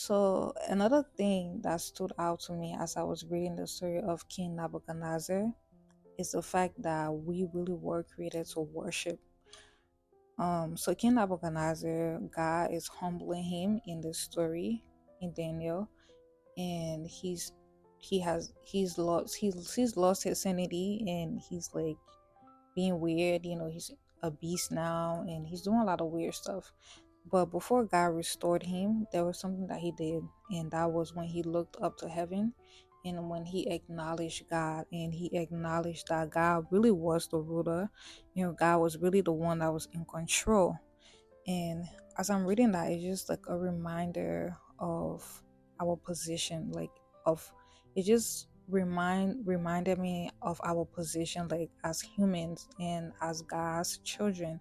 So another thing that stood out to me as I was reading the story of King Nebuchadnezzar is the fact that we really were created to worship. So King Nebuchadnezzar, God is humbling him in this story in Daniel, and he's lost his sanity, and he's like being weird. He's a beast now, and he's doing a lot of weird stuff. But before God restored him, there was something that he did, and that was when he looked up to heaven and when he acknowledged God, and he acknowledged that God really was the ruler. God was really the one that was in control. And as I'm reading that, it's just like a reminder of our position, like of it just reminded me of our position, like as humans and as God's children.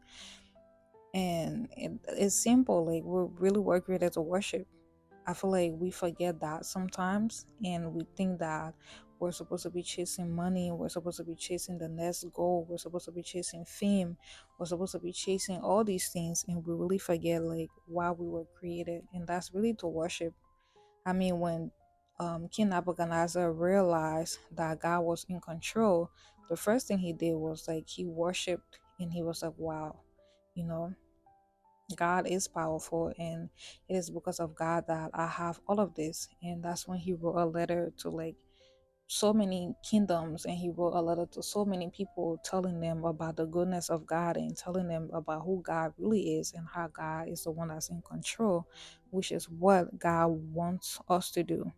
And it's simple, like we're really were created to worship. I feel like we forget that sometimes, and we think that we're supposed to be chasing money, we're supposed to be chasing the next goal, we're supposed to be chasing fame, we're supposed to be chasing all these things, and we really forget like why we were created, and that's really to worship. I mean, when King Nebuchadnezzar realized that God was in control, the first thing he did was like he worshipped, and he was like, wow, you know God is powerful, and it is because of God that I have all of this. And that's when he wrote a letter to like so many kingdoms, and he wrote a letter to so many people telling them about the goodness of God and telling them about who God really is and how God is the one that's in control, which is what God wants us to do.